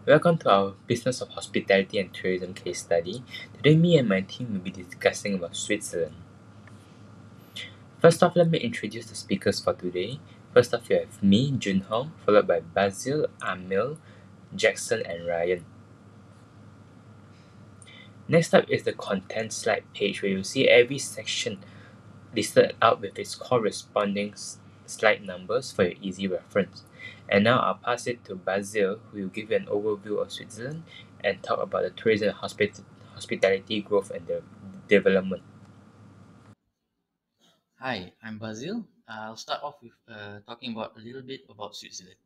Welcome to our Business of Hospitality and Tourism case study. Today, me and my team will be discussing about Switzerland. First off, let me introduce the speakers for today. First off, you have me, Jun Hong, followed by Basil, Amil, Jackson, and Ryan. Next up is the content slide page where you'll see every section listed out with its corresponding slide numbers for your easy reference. And now I'll pass it to Basil, who will give you an overview of Switzerland and talk about the tourism and hospitality growth and development. Hi, I'm Basil. I'll start off with talking about a little bit about Switzerland.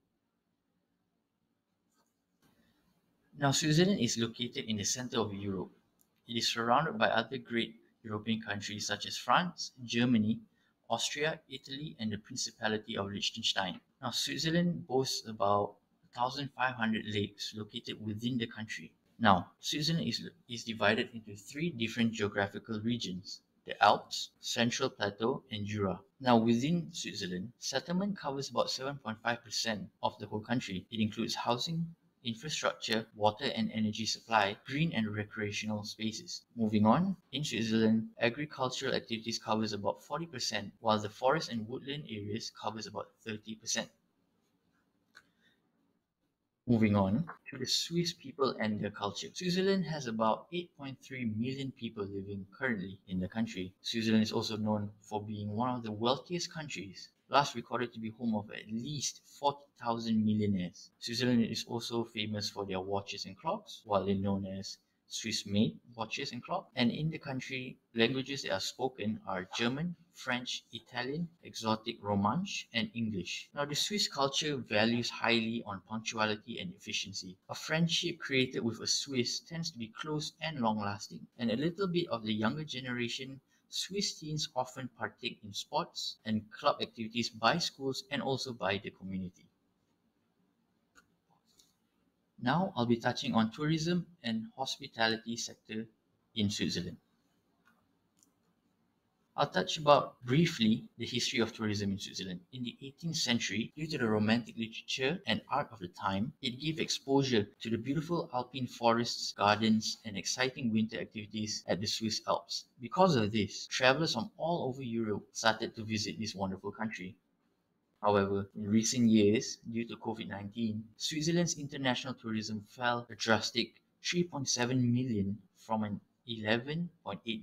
Now, Switzerland is located in the center of Europe. It is surrounded by other great European countries such as France, Germany, Austria, Italy, and the Principality of Liechtenstein. Now, Switzerland boasts about 1,500 lakes located within the country. Now, Switzerland is divided into three different geographical regions: the Alps, Central Plateau, and Jura. Now, within Switzerland, settlement covers about 7.5% of the whole country. It includes housing, infrastructure, water and energy supply, green and recreational spaces. Moving on, in Switzerland, agricultural activities covers about 40%, while the forest and woodland areas covers about 30%. Moving on to the Swiss people and their culture. Switzerland has about 8.3 million people living currently in the country. Switzerland is also known for being one of the wealthiest countries, last recorded to be home of at least 40,000 millionaires. Switzerland is also famous for their watches and clocks, widely known as Swiss made watches and clocks. And in the country, languages that are spoken are German, French, Italian, exotic Romansh, and English. Now, the Swiss culture values highly on punctuality and efficiency. A friendship created with a Swiss tends to be close and long lasting. And a little bit of the younger generation, Swiss teens often partake in sports and club activities by schools and also by the community. Now I'll be touching on tourism and hospitality sector in Switzerland. I'll touch about briefly the history of tourism in Switzerland. In the 18th century, due to the Romantic literature and art of the time, it gave exposure to the beautiful alpine forests, gardens, and exciting winter activities at the Swiss Alps. Because of this, travelers from all over Europe started to visit this wonderful country. However, in recent years, due to COVID-19, Switzerland's international tourism fell a drastic 3.7 million from an 11.8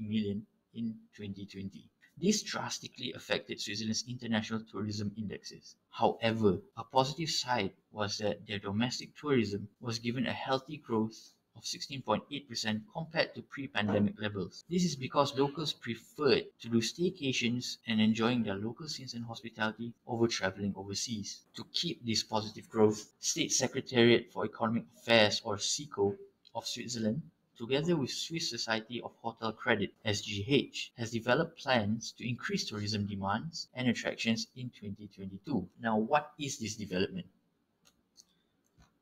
million in 2020. This drastically affected Switzerland's international tourism indexes. However, a positive side was that their domestic tourism was given a healthy growth of 16.8% compared to pre-pandemic levels. This is because locals preferred to do staycations and enjoying their local scenes and hospitality over traveling overseas. To keep this positive growth, State Secretariat for Economic Affairs, or SECO, of Switzerland, together with Swiss Society of Hotel Credit (SGH), has developed plans to increase tourism demands and attractions in 2022. Now, what is this development?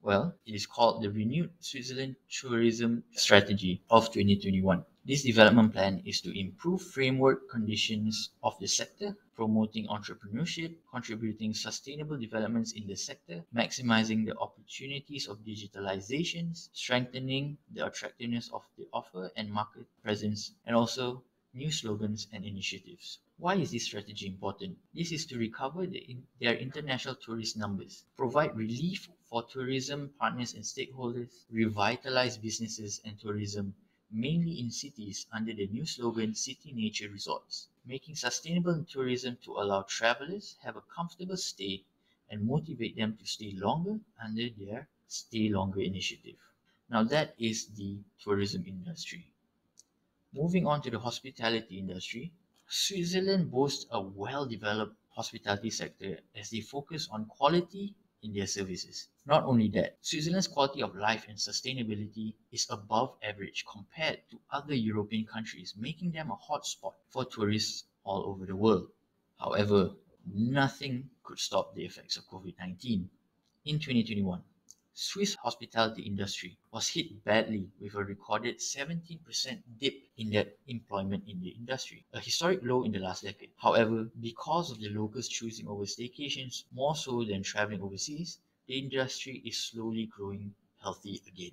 Well, it is called the Renewed Switzerland Tourism Strategy of 2021. This development plan is to improve framework conditions of the sector, promoting entrepreneurship, contributing sustainable developments in the sector, maximizing the opportunities of digitalizations, strengthening the attractiveness of the offer and market presence, and also new slogans and initiatives. Why is this strategy important? This is to recover their international tourist numbers, provide relief for tourism partners and stakeholders, revitalize businesses and tourism, mainly in cities under the new slogan City Nature Resorts, making sustainable tourism to allow travelers have a comfortable stay and motivate them to stay longer under their Stay Longer initiative. Now that is the tourism industry. Moving on to the hospitality industry, Switzerland boasts a well-developed hospitality sector as they focus on quality in their services. Not only that, Switzerland's quality of life and sustainability is above average compared to other European countries, making them a hotspot for tourists all over the world. However, nothing could stop the effects of COVID-19. In 2021, Swiss hospitality industry was hit badly with a recorded 17% dip in their employment in the industry, a historic low in the last decade. However, because of the locals choosing over staycations more so than traveling overseas, the industry is slowly growing healthy again.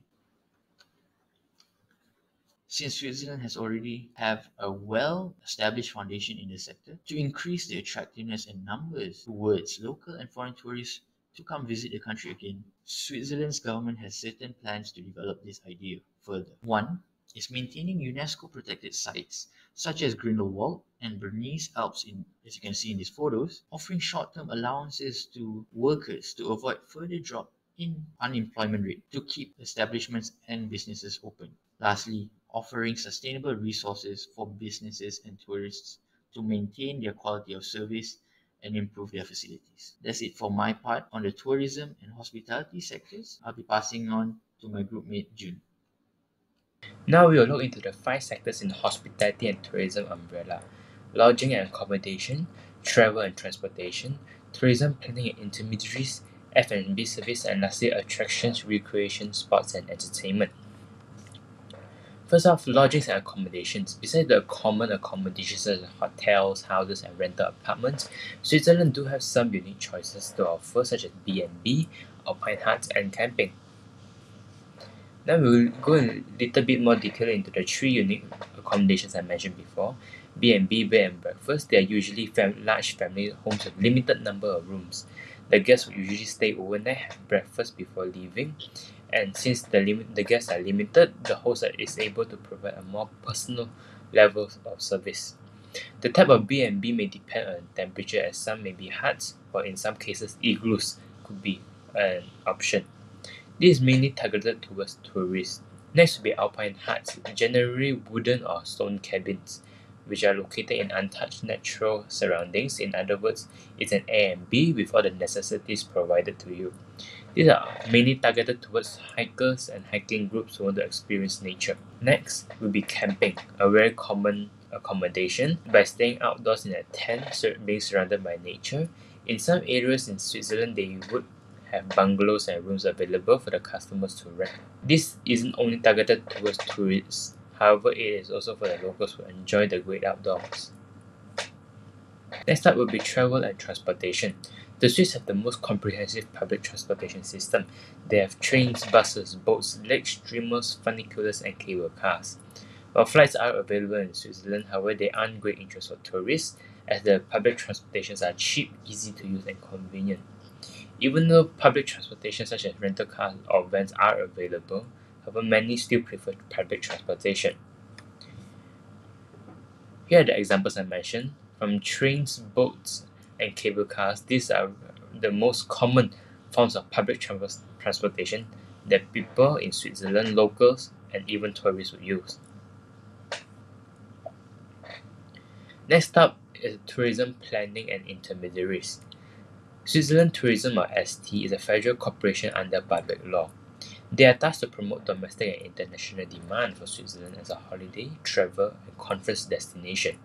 Since Switzerland has already have a well-established foundation in the sector, to increase the attractiveness and numbers towards local and foreign tourists to come visit the country again, Switzerland's government has certain plans to develop this idea further. One is maintaining UNESCO protected sites such as Grindelwald and Bernese Alps, as you can see in these photos, offering short-term allowances to workers to avoid further drop in unemployment rate to keep establishments and businesses open. Lastly, offering sustainable resources for businesses and tourists to maintain their quality of service and improve their facilities. That's it for my part on the tourism and hospitality sectors. I'll be passing on to my groupmate June. Now we will look into the 5 sectors in hospitality and tourism umbrella: lodging and accommodation, travel and transportation, tourism planning and intermediaries, F&B service, and lastly attractions, recreation, sports and entertainment. First off, lodgings and accommodations. Besides the common accommodations such as hotels, houses, and rental apartments, Switzerland do have some unique choices to offer, such as B&B, alpine huts, and camping. Now we will go in a little bit more detail into the 3 unique accommodations I mentioned before. B&B, bed and breakfast. They are usually large family homes with limited number of rooms. The guests will usually stay overnight, have breakfast before leaving, and since the guests are limited, the host is able to provide a more personal level of service. The type of B&B may depend on temperature, as some may be huts, or in some cases igloos could be an option. This is mainly targeted towards tourists. Next will be alpine huts, generally wooden or stone cabins, which are located in untouched natural surroundings. In other words, it's an A&B with all the necessities provided to you. These are mainly targeted towards hikers and hiking groups who want to experience nature. Next will be camping, a very common accommodation. By staying outdoors in a tent, being surrounded by nature. In some areas in Switzerland, they would have bungalows and rooms available for the customers to rent. This isn't only targeted towards tourists, however, it is also for the locals who enjoy the great outdoors. Next up will be travel and transportation. The Swiss have the most comprehensive public transportation system. They have trains, buses, boats, lake streamers, funiculars, and cable cars. While flights are available in Switzerland, however, they aren't great interest for tourists, as the public transportations are cheap, easy to use, and convenient. Even though public transportation such as rental cars or vans are available, however, many still prefer public transportation. Here are the examples I mentioned. From trains, boats, and cable cars, these are the most common forms of public transportation that people in Switzerland, locals, and even tourists would use. Next up is tourism planning and intermediaries. Switzerland Tourism, or ST, is a federal corporation under public law. They are tasked to promote domestic and international demand for Switzerland as a holiday, travel, and conference destination.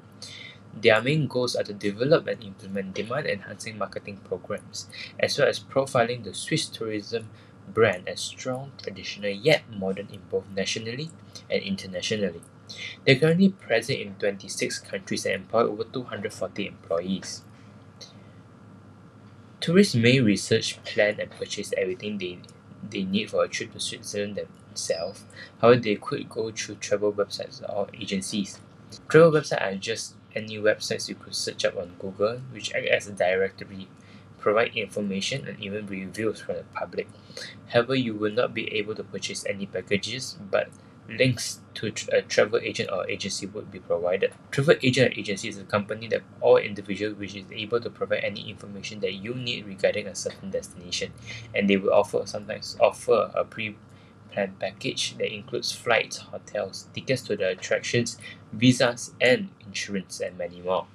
Their main goals are to develop and implement demand-enhancing marketing programs, as well as profiling the Swiss tourism brand as strong, traditional, yet modern in both nationally and internationally. They are currently present in 26 countries and employ over 240 employees. Tourists may research, plan, and purchase everything they need for a trip to Switzerland themselves. However, they could go through travel websites or agencies. Travel websites are just any websites you could search up on Google, which act as a directory, provide information and even reviews for the public. However, you will not be able to purchase any packages, but links to a travel agent or agency would be provided. Travel agent or agency is a company that or individual which is able to provide any information that you need regarding a certain destination, and they will sometimes offer a pre-planned package that includes flights, hotels, tickets to the attractions, visas, and insurance, and many more.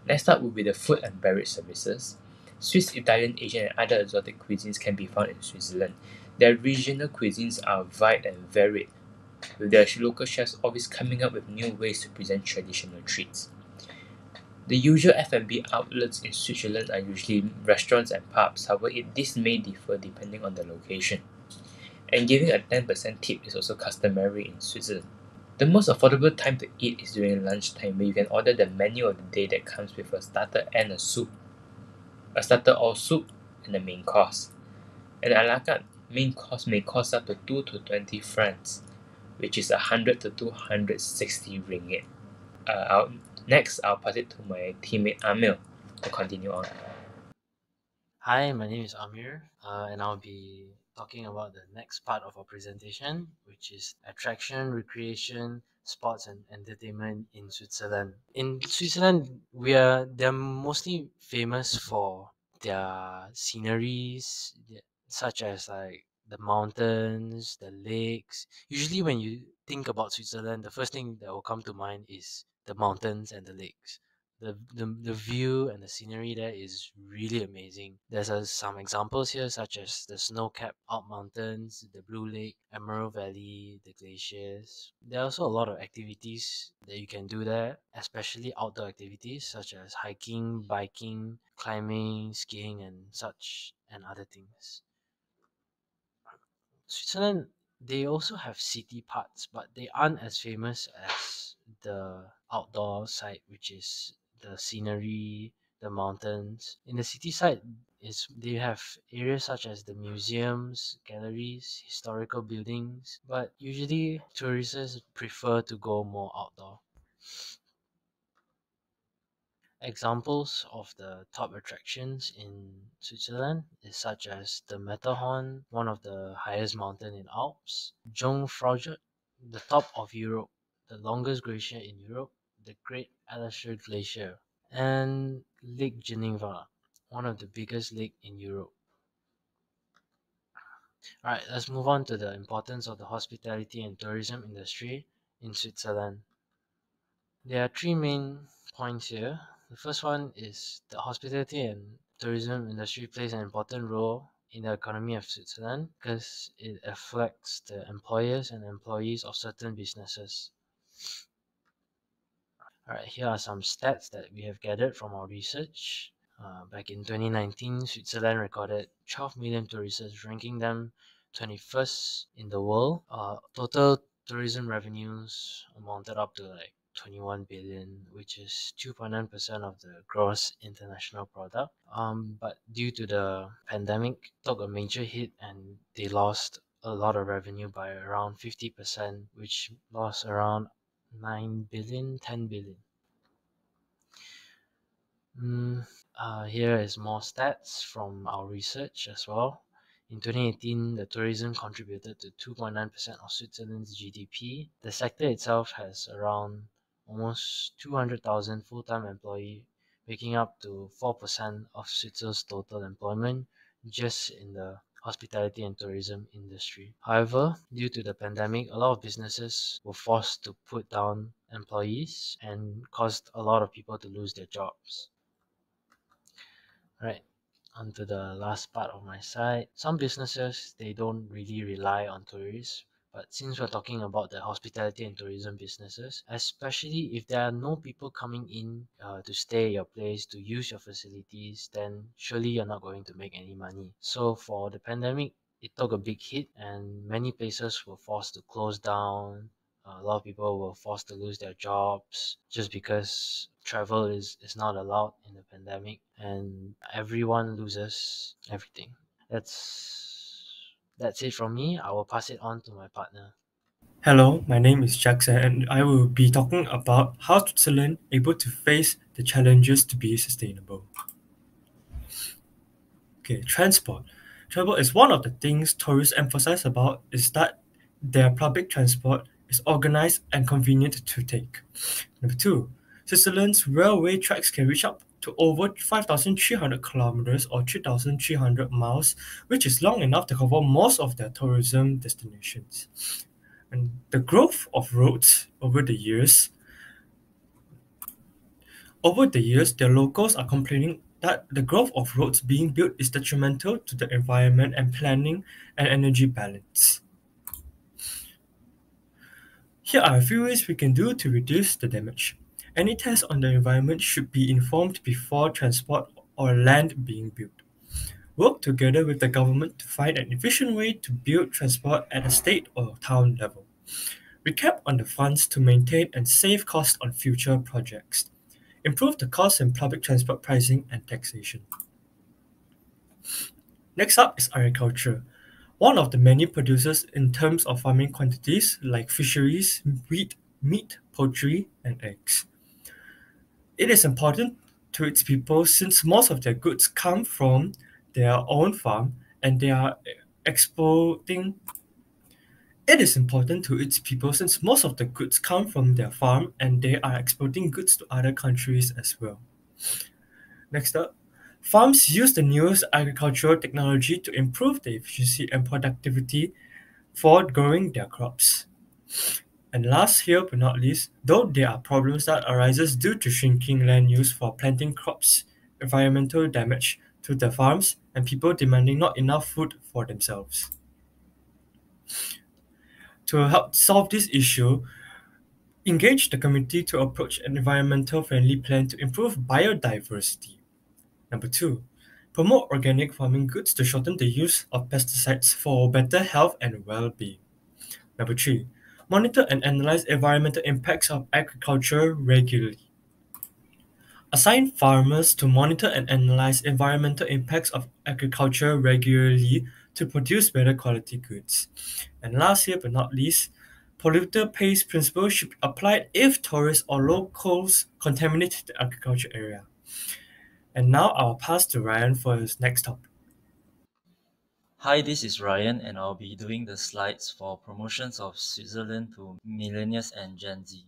Next up will be the food and beverage services. Swiss, Italian, Asian, and other exotic cuisines can be found in Switzerland. Their regional cuisines are wide and varied, with their local chefs always coming up with new ways to present traditional treats. The usual F&B outlets in Switzerland are usually restaurants and pubs, however, this may differ depending on the location. And giving a 10% tip is also customary in Switzerland. The most affordable time to eat is during lunchtime, where you can order the menu of the day that comes with a starter and a soup. A starter or soup and a main course. And a la carte main course may cost up to 2 to 20 francs, which is 100 to 260 ringgit. Next, I'll pass it to my teammate Amil to continue on. Hi, my name is Amir, and I'll be talking about the next part of our presentation, which is attraction, recreation, sports, and entertainment in Switzerland. In Switzerland, they're mostly famous for their sceneries, such as like the mountains, the lakes. Usually, when you think about Switzerland, the first thing that will come to mind is the mountains and the lakes. The view and the scenery there is really amazing. There's some examples here, such as the snow-capped Alp Mountains, the Blue Lake, Emerald Valley, the glaciers. There are also a lot of activities that you can do there, especially outdoor activities such as hiking, biking, climbing, skiing, and such, and other things. Switzerland, they also have city parts, but they aren't as famous as the outdoor side, which is the scenery, the mountains. In the city side, is they have areas such as the museums, galleries, historical buildings, but usually tourists prefer to go more outdoor. Examples of the top attractions in Switzerland is such as the Matterhorn, one of the highest mountain in Alps, Jungfraujoch, the top of Europe, the longest glacier in Europe, the Great Alastor Glacier, and Lake Geneva, one of the biggest lake in Europe. Alright, let's move on to the importance of the hospitality and tourism industry in Switzerland. There are three main points here. The first one is the hospitality and tourism industry plays an important role in the economy of Switzerland because it affects the employers and employees of certain businesses. Alright, here are some stats that we have gathered from our research. Back in 2019, Switzerland recorded 12 million tourists, ranking them 21st in the world. Total tourism revenues amounted up to like 21 billion, which is 2.9% of the gross international product. But due to the pandemic, took a major hit and they lost a lot of revenue by around 50%, which lost around 9 billion, 10 billion. Here is more stats from our research as well. In 2018, the tourism contributed to 2.9% of Switzerland's GDP. The sector itself has around almost 200,000 full-time employees, making up to 4% of Switzerland's total employment just in the hospitality and tourism industry. However, due to the pandemic, a lot of businesses were forced to put down employees and caused a lot of people to lose their jobs. Right, onto the last part of my side. Some businesses, they don't really rely on tourists, but since we're talking about the hospitality and tourism businesses, especially if there are no people coming in to stay at your place, to use your facilities, then surely you're not going to make any money. So for the pandemic, it took a big hit and many places were forced to close down. A lot of people were forced to lose their jobs just because travel is not allowed in the pandemic and everyone loses everything. That's it from me. I will pass it on to my partner. Hello, my name is Jackson and I will be talking about how Switzerland able to face the challenges to be sustainable. Okay, transport. Travel is one of the things tourists emphasize about is that their public transport is organized and convenient to take. Number two, Switzerland's railway tracks can reach up to over 5,300 kilometers or 3,300 miles, which is long enough to cover most of their tourism destinations. And the growth of roads over the years, the locals are complaining that the growth of roads being built is detrimental to the environment and planning and energy balance. Here are a few ways we can do to reduce the damage. Any test on the environment should be informed before transport or land being built. Work together with the government to find an efficient way to build transport at a state or town level. Recap on the funds to maintain and save costs on future projects. Improve the cost in public transport pricing and taxation. Next up is agriculture. One of the many producers in terms of farming quantities like fisheries, wheat, meat, poultry, and eggs. It is important to its people since most of their goods come from their own farm and they are exporting. It is important to its people since most of the goods come from their farm and they are exporting goods to other countries as well. Next up, farms use the newest agricultural technology to improve the efficiency and productivity for growing their crops. And last here but not least, though there are problems that arises due to shrinking land use for planting crops, environmental damage to the farms, and people demanding not enough food for themselves. To help solve this issue, engage the community to approach an environmental friendly plan to improve biodiversity. Number 2, promote organic farming goods to shorten the use of pesticides for better health and well-being. Number 3, monitor and analyze environmental impacts of agriculture regularly. Assign farmers to monitor and analyze environmental impacts of agriculture regularly to produce better quality goods. And last here but not least, polluter pays principle should be applied if tourists or locals contaminate the agriculture area. And now I'll pass to Ryan for his next topic. Hi, this is Ryan, and I'll be doing the slides for promotions of Switzerland to millennials and Gen Z.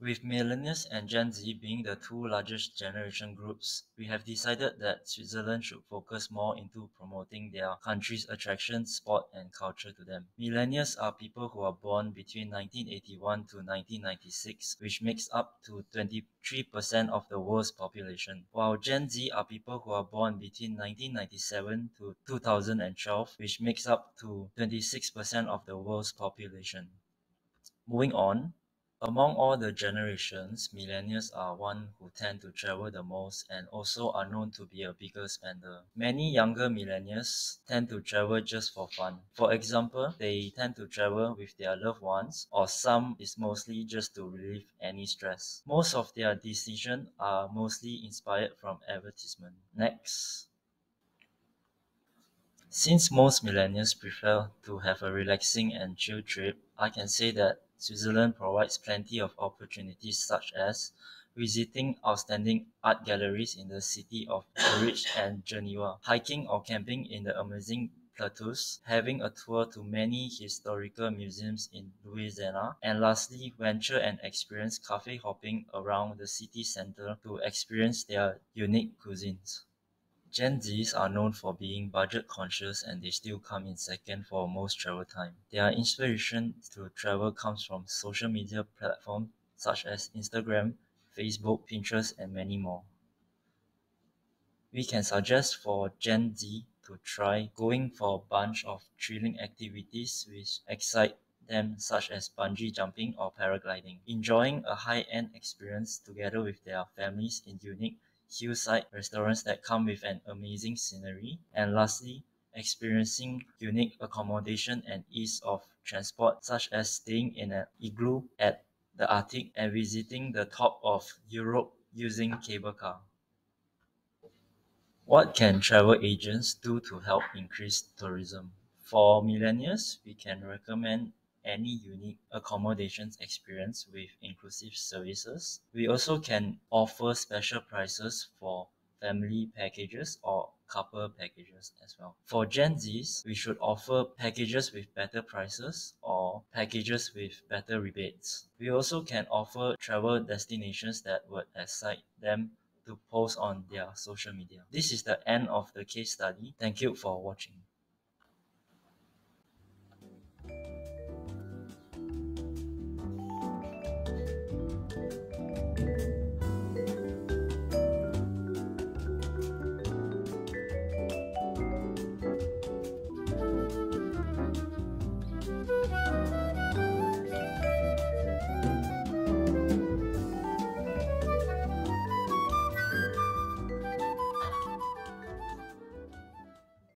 With millennials and Gen Z being the two largest generation groups, we have decided that Switzerland should focus more into promoting their country's attractions, sport, and culture to them. Millennials are people who are born between 1981 to 1996, which makes up to 23% of the world's population, while Gen Z are people who are born between 1997 to 2012, which makes up to 26% of the world's population. Moving on, among all the generations, millennials are one who tend to travel the most and also are known to be a bigger spender. Many younger millennials tend to travel just for fun. For example, they tend to travel with their loved ones, or some is mostly just to relieve any stress. Most of their decisions are mostly inspired from advertisement. Next. Since most millennials prefer to have a relaxing and chill trip, I can say that Switzerland provides plenty of opportunities such as visiting outstanding art galleries in the city of Zurich and Geneva, hiking or camping in the amazing plateaus, having a tour to many historical museums in Louisiana, and lastly, venture and experience cafe hopping around the city center to experience their unique cuisines. Gen Zs are known for being budget conscious and they still come in second for most travel time. Their inspiration to travel comes from social media platforms such as Instagram, Facebook, Pinterest, and many more. We can suggest for Gen Z to try going for a bunch of thrilling activities which excite them, such as bungee jumping or paragliding, enjoying a high-end experience together with their families in unique hillside restaurants that come with an amazing scenery, and lastly, experiencing unique accommodation and ease of transport, such as staying in an igloo at the Arctic and visiting the top of Europe using cable car. What can travel agents do to help increase tourism? For millennials, we can recommend any unique accommodations experience with inclusive services. We also can offer special prices for family packages or couple packages as well. For Gen Zs, we should offer packages with better prices or packages with better rebates. We also can offer travel destinations that would excite them to post on their social media. This is the end of the case study. Thank you for watching.